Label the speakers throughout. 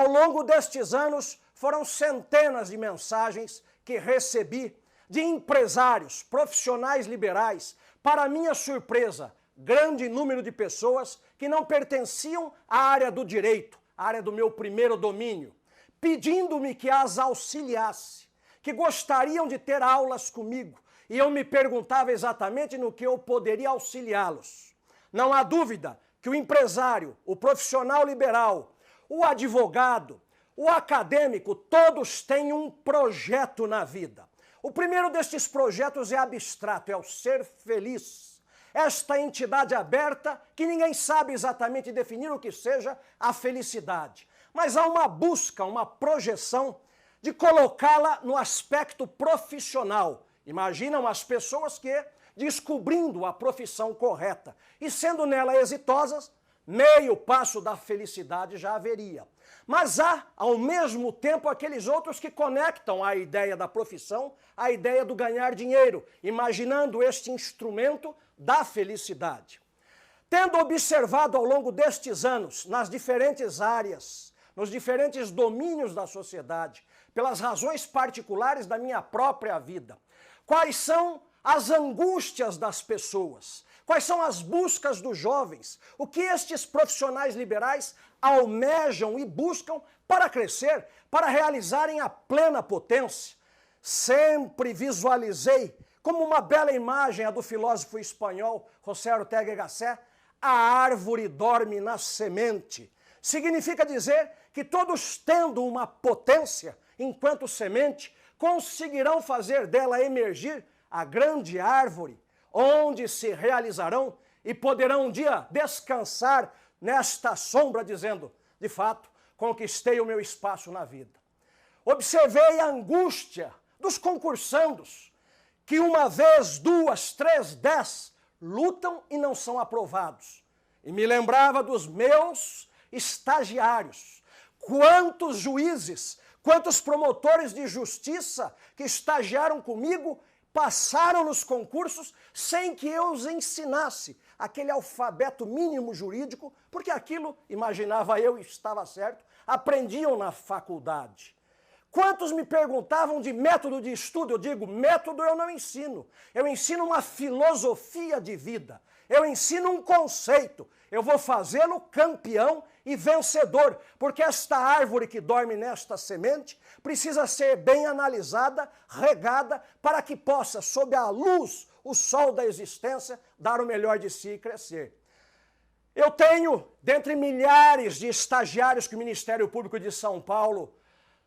Speaker 1: Ao longo destes anos, foram centenas de mensagens que recebi de empresários, profissionais liberais, para minha surpresa, grande número de pessoas que não pertenciam à área do direito, à área do meu primeiro domínio, pedindo-me que as auxiliasse, que gostariam de ter aulas comigo, e eu me perguntava exatamente no que eu poderia auxiliá-los. Não há dúvida que o empresário, o profissional liberal, o advogado, o acadêmico, todos têm um projeto na vida. O primeiro destes projetos é abstrato, é o ser feliz. Esta entidade aberta que ninguém sabe exatamente definir o que seja a felicidade. Mas há uma busca, uma projeção de colocá-la no aspecto profissional. Imaginam as pessoas que, descobrindo a profissão correta e sendo nela exitosas, meio passo da felicidade já haveria. Mas há, ao mesmo tempo, aqueles outros que conectam a ideia da profissão à ideia do ganhar dinheiro, imaginando este instrumento da felicidade. Tendo observado ao longo destes anos, nas diferentes áreas, nos diferentes domínios da sociedade, pelas razões particulares da minha própria vida, quais são as angústias das pessoas, quais são as buscas dos jovens, o que estes profissionais liberais almejam e buscam para crescer, para realizarem a plena potência. Sempre visualizei, como uma bela imagem, a do filósofo espanhol José Ortega y Gasset, a árvore dorme na semente. Significa dizer que todos tendo uma potência enquanto semente, conseguirão fazer dela emergir a grande árvore, onde se realizarão e poderão um dia descansar nesta sombra, dizendo, de fato, conquistei o meu espaço na vida. Observei a angústia dos concursandos, que uma vez, duas, três, 10, lutam e não são aprovados. E me lembrava dos meus estagiários. Quantos juízes, quantos promotores de justiça que estagiaram comigo passaram nos concursos sem que eu os ensinasse aquele alfabeto mínimo jurídico, porque aquilo, imaginava eu, e estava certo, aprendiam na faculdade. Quantos me perguntavam de método de estudo? Eu digo, método eu não ensino. Eu ensino uma filosofia de vida. Eu ensino um conceito. Eu vou fazê-lo campeão e vencedor, porque esta árvore que dorme nesta semente precisa ser bem analisada, regada, para que possa, sob a luz, o sol da existência, dar o melhor de si e crescer. Eu tenho, dentre milhares de estagiários que o Ministério Público de São Paulo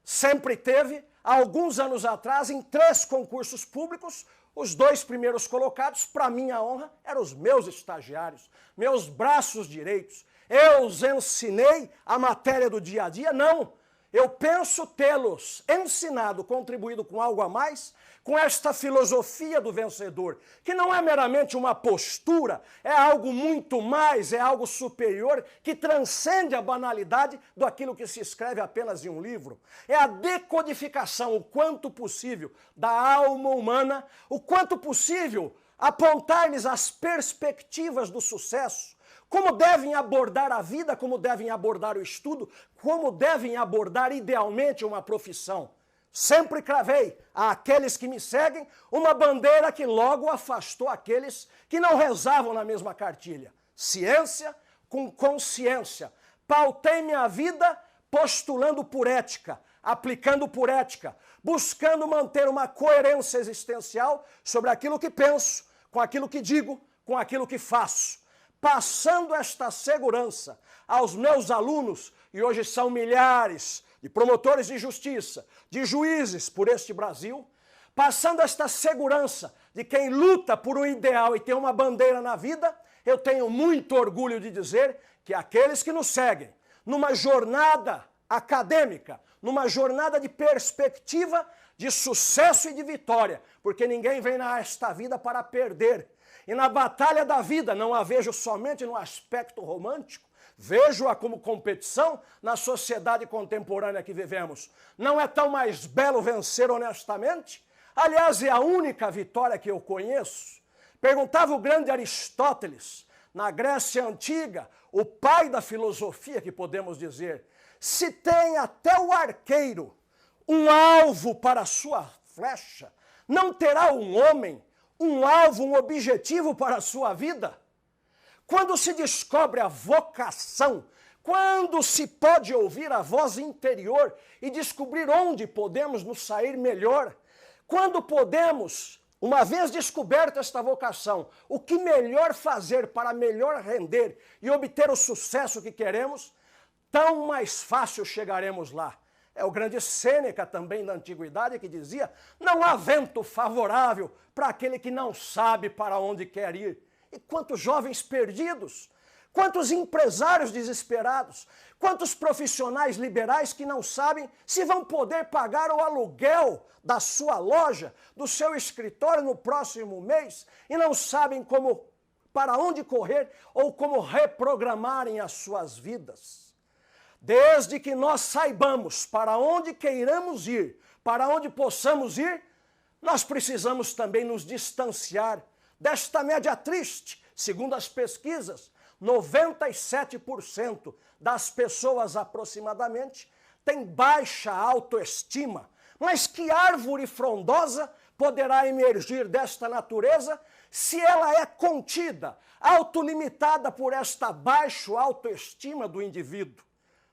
Speaker 1: sempre teve, há alguns anos atrás, em 3 concursos públicos, os 2 primeiros colocados, para minha honra, eram os meus estagiários, meus braços direitos. Eu os ensinei a matéria do dia a dia? Não. Eu penso tê-los ensinado, contribuído com algo a mais, com esta filosofia do vencedor, que não é meramente uma postura, é algo muito mais, é algo superior, que transcende a banalidade do aquilo que se escreve apenas em um livro. É a decodificação, o quanto possível, da alma humana, o quanto possível apontar-lhes as perspectivas do sucesso, como devem abordar a vida, como devem abordar o estudo, como devem abordar idealmente uma profissão. Sempre cravei àqueles que me seguem uma bandeira que logo afastou aqueles que não rezavam na mesma cartilha. Ciência com consciência. Pautei minha vida postulando por ética, aplicando por ética, buscando manter uma coerência existencial sobre aquilo que penso, com aquilo que digo, com aquilo que faço. Passando esta segurança aos meus alunos, e hoje são milhares de promotores de justiça, de juízes por este Brasil, passando esta segurança de quem luta por um ideal e tem uma bandeira na vida, eu tenho muito orgulho de dizer que aqueles que nos seguem numa jornada acadêmica, numa jornada de perspectiva, de sucesso e de vitória, porque ninguém vem nesta vida para perder. E na batalha da vida não a vejo somente no aspecto romântico, vejo-a como competição na sociedade contemporânea que vivemos. Não é tão mais belo vencer honestamente? Aliás, é a única vitória que eu conheço. Perguntava o grande Aristóteles, na Grécia Antiga, o pai da filosofia, que podemos dizer, se tem até o arqueiro um alvo para a sua flecha, não terá um homem um alvo, um objetivo para a sua vida? Quando se descobre a vocação, quando se pode ouvir a voz interior e descobrir onde podemos nos sair melhor, quando podemos, uma vez descoberta esta vocação, o que melhor fazer para melhor render e obter o sucesso que queremos, tão mais fácil chegaremos lá. É o grande Sêneca também da antiguidade que dizia: não há vento favorável para aquele que não sabe para onde quer ir. E quantos jovens perdidos, quantos empresários desesperados, quantos profissionais liberais que não sabem se vão poder pagar o aluguel da sua loja, do seu escritório no próximo mês e não sabem como, para onde correr ou como reprogramarem as suas vidas. Desde que nós saibamos para onde queiramos ir, para onde possamos ir, nós precisamos também nos distanciar desta média triste. Segundo as pesquisas, 97% das pessoas aproximadamente têm baixa autoestima. Mas que árvore frondosa poderá emergir desta natureza se ela é contida, autolimitada por esta baixa autoestima do indivíduo?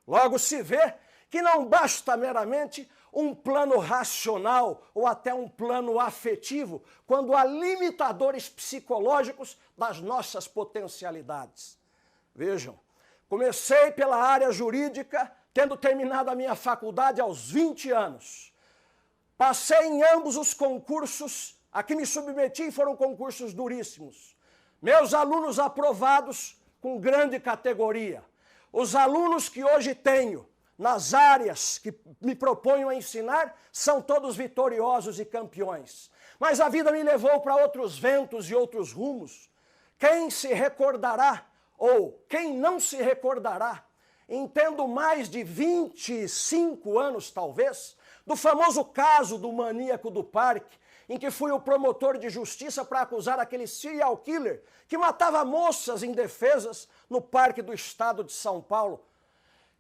Speaker 1: Logo se vê que não basta meramente um plano racional ou até um plano afetivo, quando há limitadores psicológicos das nossas potencialidades. Vejam, comecei pela área jurídica, tendo terminado a minha faculdade aos 20 anos. Passei em ambos os concursos a que me submeti e foram concursos duríssimos. Meus alunos aprovados com grande categoria. Os alunos que hoje tenho nas áreas que me proponho a ensinar são todos vitoriosos e campeões. Mas a vida me levou para outros ventos e outros rumos. Quem se recordará, ou quem não se recordará, entendo mais de 25 anos talvez, do famoso caso do maníaco do parque, em que fui o promotor de justiça para acusar aquele serial killer que matava moças indefesas no Parque do Estado de São Paulo.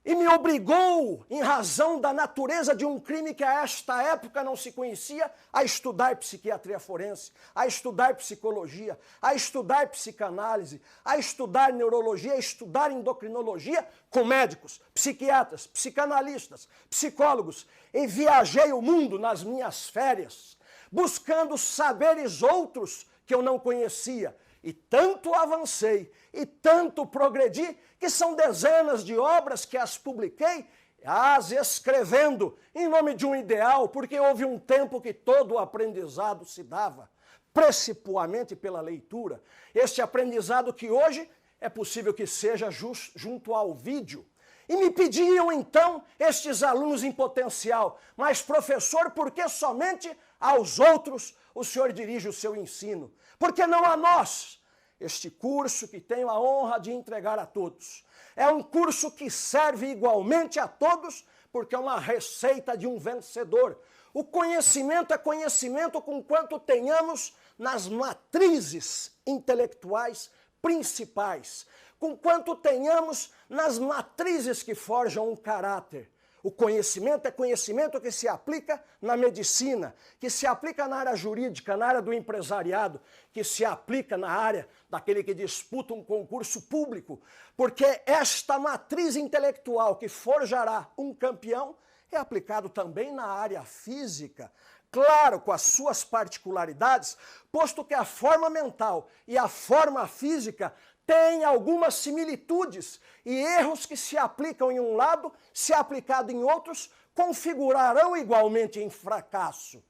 Speaker 1: E me obrigou, em razão da natureza de um crime que a esta época não se conhecia, a estudar psiquiatria forense, a estudar psicologia, a estudar psicanálise, a estudar neurologia, a estudar endocrinologia com médicos, psiquiatras, psicanalistas, psicólogos. E viajei o mundo nas minhas férias, buscando saberes outros que eu não conhecia. E tanto avancei e tanto progredi que são dezenas de obras que as publiquei, as escrevendo em nome de um ideal, porque houve um tempo que todo o aprendizado se dava principalmente pela leitura. Este aprendizado que hoje é possível que seja junto ao vídeo. E me pediam então estes alunos em potencial: mas professor, por que somente aos outros o senhor dirige o seu ensino? Por que não a nós? Este curso que tenho a honra de entregar a todos é um curso que serve igualmente a todos, porque é uma receita de um vencedor. O conhecimento é conhecimento com quanto tenhamos nas matrizes intelectuais principais, com quanto tenhamos nas matrizes que forjam um caráter. O conhecimento é conhecimento que se aplica na medicina, que se aplica na área jurídica, na área do empresariado, que se aplica na área daquele que disputa um concurso público, porque esta matriz intelectual que forjará um campeão é aplicado também na área física. Claro, com as suas particularidades, posto que a forma mental e a forma física têm algumas similitudes e erros que se aplicam em um lado, se aplicado em outros, configurarão igualmente em fracasso.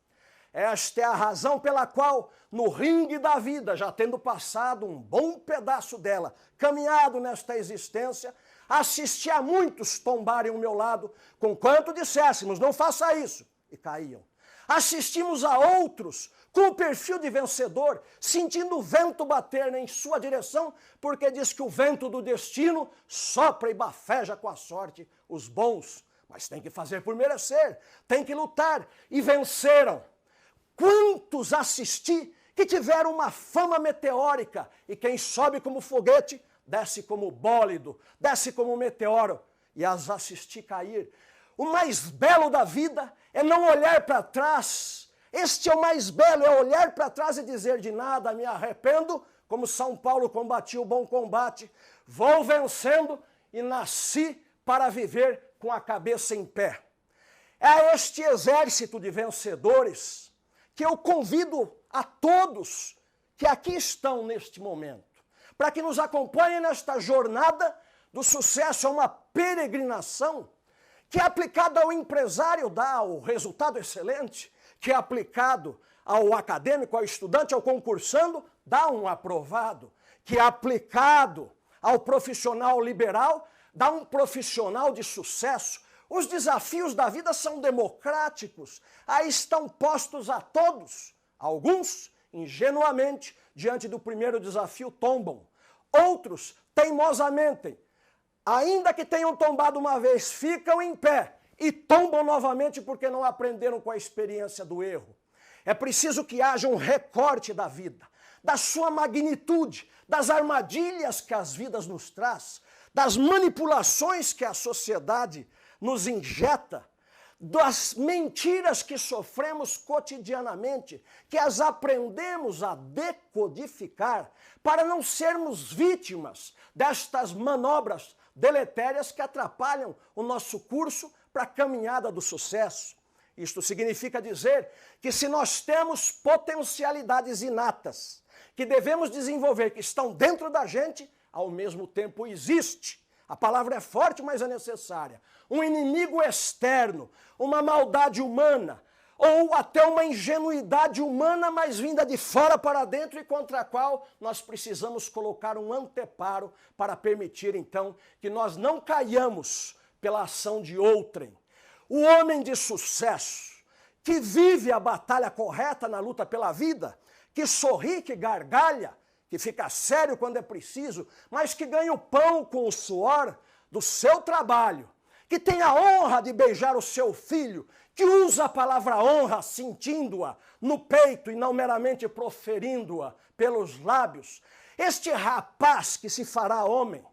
Speaker 1: Esta é a razão pela qual, no ringue da vida, já tendo passado um bom pedaço dela, caminhado nesta existência, assisti a muitos tombarem ao meu lado, conquanto disséssemos: não faça isso, e caíam. Assistimos a outros com o perfil de vencedor, sentindo o vento bater em sua direção, porque diz que o vento do destino sopra e bafeja com a sorte os bons. Mas tem que fazer por merecer, tem que lutar, e venceram. Quantos assisti que tiveram uma fama meteórica, e quem sobe como foguete, desce como bólido, desce como meteoro. e as assisti cair. O mais belo da vida é não olhar para trás. Este é o mais belo, é olhar para trás e dizer de nada me arrependo, como São Paulo combatia o bom combate, vou vencendo e nasci para viver com a cabeça em pé. É este exército de vencedores que eu convido a todos que aqui estão neste momento, para que nos acompanhem nesta jornada do sucesso. É uma peregrinação que é aplicada ao empresário dá o resultado excelente, que é aplicado ao acadêmico, ao estudante, ao concursando, dá um aprovado, que é aplicado ao profissional liberal, dá um profissional de sucesso. Os desafios da vida são democráticos, aí estão postos a todos. Alguns, ingenuamente, diante do primeiro desafio, tombam. Outros, teimosamente, ainda que tenham tombado uma vez, ficam em pé e tombam novamente porque não aprenderam com a experiência do erro. É preciso que haja um recorte da vida, da sua magnitude, das armadilhas que as vidas nos traz, das manipulações que a sociedade nos injeta, das mentiras que sofremos cotidianamente, que as aprendemos a decodificar para não sermos vítimas destas manobras deletérias que atrapalham o nosso curso para a caminhada do sucesso. Isto significa dizer que se nós temos potencialidades inatas que devemos desenvolver, que estão dentro da gente, ao mesmo tempo existe. A palavra é forte, mas é necessária. Um inimigo externo, uma maldade humana, ou até uma ingenuidade humana, mas vinda de fora para dentro e contra a qual nós precisamos colocar um anteparo para permitir, então, que nós não caiamos pela ação de outrem. O homem de sucesso, que vive a batalha correta na luta pela vida, que sorri, que gargalha, que fica sério quando é preciso, mas que ganha o pão com o suor do seu trabalho, que tem a honra de beijar o seu filho, que usa a palavra honra sentindo-a no peito e não meramente proferindo-a pelos lábios. Este rapaz que se fará homem,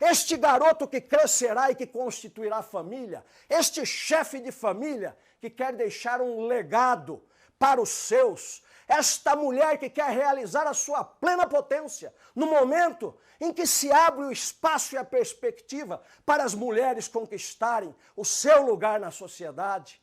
Speaker 1: este garoto que crescerá e que constituirá família, este chefe de família que quer deixar um legado para os seus, esta mulher que quer realizar a sua plena potência no momento em que se abre o espaço e a perspectiva para as mulheres conquistarem o seu lugar na sociedade.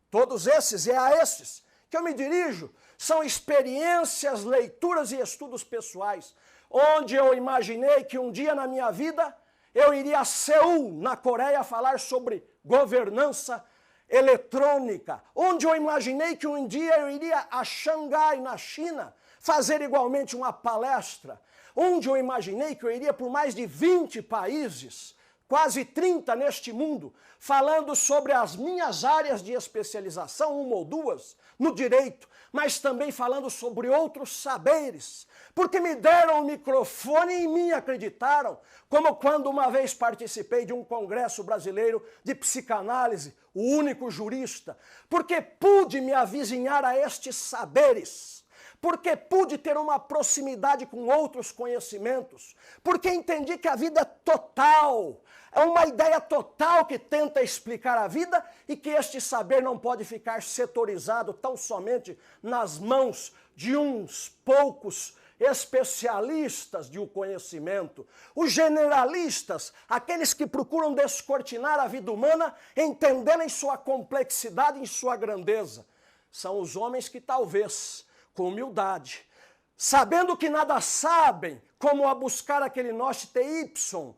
Speaker 1: Todos esses, e a esses que eu me dirijo, são experiências, leituras e estudos pessoais, onde eu imaginei que um dia na minha vida eu iria a Seul, na Coreia, falar sobre governança eletrônica, onde eu imaginei que um dia eu iria a Xangai, na China, fazer igualmente uma palestra, onde eu imaginei que eu iria por mais de 20 países, quase 30 neste mundo, falando sobre as minhas áreas de especialização, uma ou duas, no direito, mas também falando sobre outros saberes, porque me deram o microfone e em mim acreditaram, como quando uma vez participei de um congresso brasileiro de psicanálise, o único jurista, porque pude me avizinhar a estes saberes, porque pude ter uma proximidade com outros conhecimentos, porque entendi que a vida é total, é uma ideia total que tenta explicar a vida e que este saber não pode ficar setorizado tão somente nas mãos de uns poucos especialistas de o conhecimento, os generalistas, aqueles que procuram descortinar a vida humana, entendendo em sua complexidade, em sua grandeza. São os homens que talvez, com humildade, sabendo que nada sabem, como a buscar aquele Gnoste Y,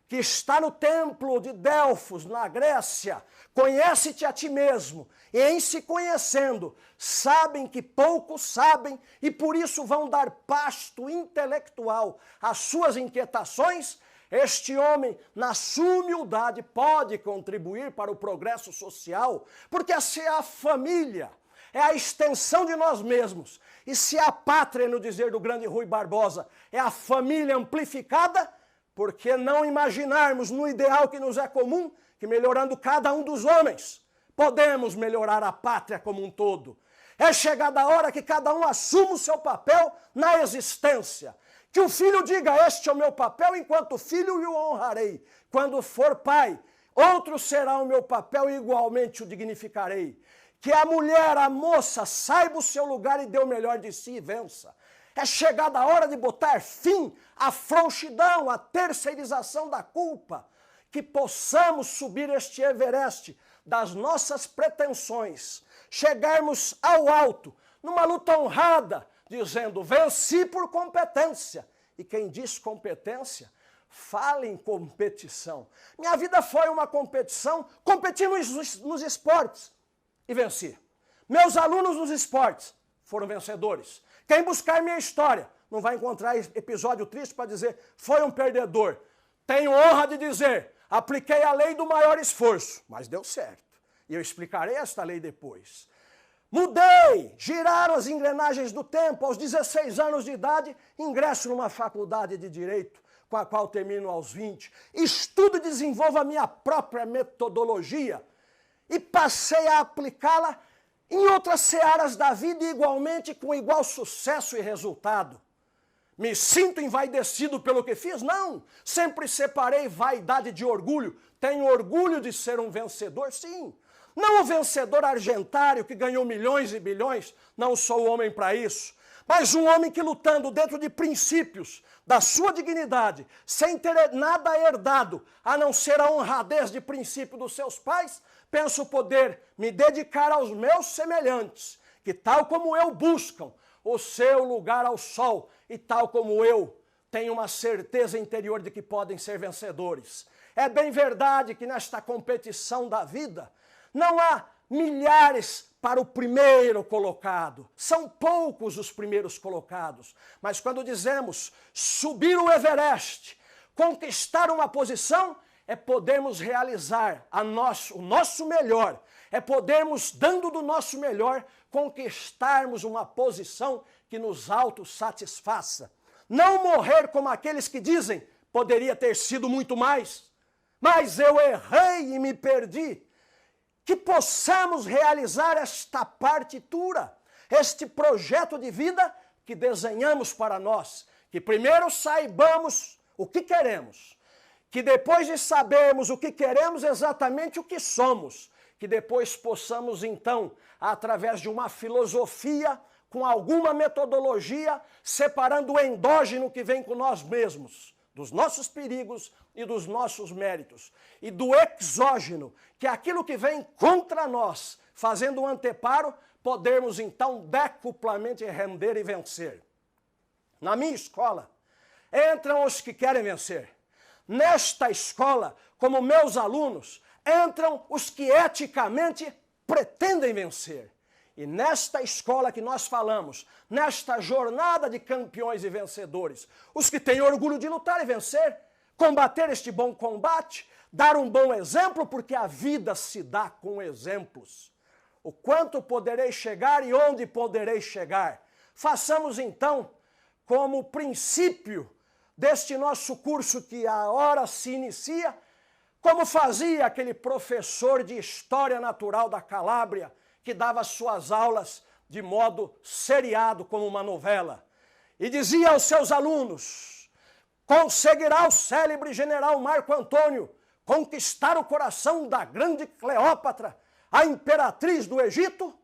Speaker 1: que está no templo de Delfos, na Grécia, conhece-te a ti mesmo, e em se conhecendo, sabem que pouco sabem e por isso vão dar pasto intelectual às suas inquietações. Este homem, na sua humildade, pode contribuir para o progresso social, porque se a família é a extensão de nós mesmos, e se a pátria, no dizer do grande Rui Barbosa, é a família amplificada, por que não imaginarmos no ideal que nos é comum, que melhorando cada um dos homens, podemos melhorar a pátria como um todo. É chegada a hora que cada um assuma o seu papel na existência. Que o filho diga, este é o meu papel, enquanto filho eu honrarei. Quando for pai, outro será o meu papel e igualmente o dignificarei. Que a mulher, a moça, saiba o seu lugar e dê o melhor de si e vença. É chegada a hora de botar fim à frouxidão, à terceirização da culpa. Que possamos subir este Everest das nossas pretensões, chegarmos ao alto, numa luta honrada, dizendo, venci por competência. E quem diz competência, fala em competição. Minha vida foi uma competição, competi nos esportes e venci. Meus alunos nos esportes foram vencedores. Quem buscar minha história não vai encontrar episódio triste para dizer, foi um perdedor. Tenho honra de dizer, apliquei a lei do maior esforço, mas deu certo. E eu explicarei esta lei depois. Mudei, giraram as engrenagens do tempo. Aos 16 anos de idade, ingresso numa faculdade de Direito, com a qual termino aos 20. Estudo e desenvolvo a minha própria metodologia e passei a aplicá-la em outras searas da vida igualmente com igual sucesso e resultado. Me sinto envaidecido pelo que fiz? Não. Sempre separei vaidade de orgulho. Tenho orgulho de ser um vencedor? Sim. Não o vencedor argentário que ganhou milhões e bilhões, não sou homem para isso. Mas um homem que lutando dentro de princípios da sua dignidade, sem ter nada herdado, a não ser a honradez de princípio dos seus pais, penso poder me dedicar aos meus semelhantes, que tal como eu buscam o seu lugar ao sol, e tal como eu tenho uma certeza interior de que podem ser vencedores. É bem verdade que nesta competição da vida, não há milhares para o primeiro colocado. São poucos os primeiros colocados. Mas quando dizemos subir o Everest, conquistar uma posição, é podermos realizar o nosso melhor. É podermos, dando do nosso melhor, conquistarmos uma posição que nos autossatisfaça. Não morrer como aqueles que dizem, poderia ter sido muito mais, mas eu errei e me perdi. Que possamos realizar esta partitura, este projeto de vida que desenhamos para nós. Que primeiro saibamos o que queremos, que depois de sabermos o que queremos, exatamente o que somos, que depois possamos então, através de uma filosofia, com alguma metodologia, separando o endógeno que vem com nós mesmos, dos nossos perigos e dos nossos méritos, e do exógeno, que é aquilo que vem contra nós, fazendo um anteparo, podermos então decuplamente render e vencer. Na minha escola, entram os que querem vencer. Nesta escola, como meus alunos, entram os que eticamente pretendem vencer. E nesta escola que nós falamos, nesta jornada de campeões e vencedores, os que têm orgulho de lutar e vencer, combater este bom combate, dar um bom exemplo, porque a vida se dá com exemplos. O quanto poderei chegar e onde poderei chegar. Façamos então, como princípio deste nosso curso que a hora se inicia, como fazia aquele professor de História Natural da Calábria, que dava suas aulas de modo seriado, como uma novela. E dizia aos seus alunos, conseguirá o célebre general Marco Antônio conquistar o coração da grande Cleópatra, a imperatriz do Egito?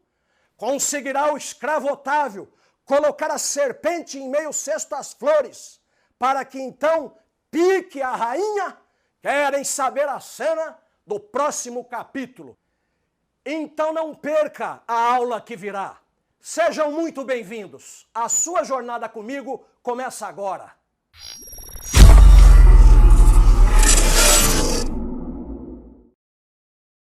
Speaker 1: Conseguirá o escravo Otávio colocar a serpente em meio cesto às flores, para que então pique a rainha? Querem saber a cena do próximo capítulo? Então não perca a aula que virá. Sejam muito bem-vindos. A sua jornada comigo começa agora.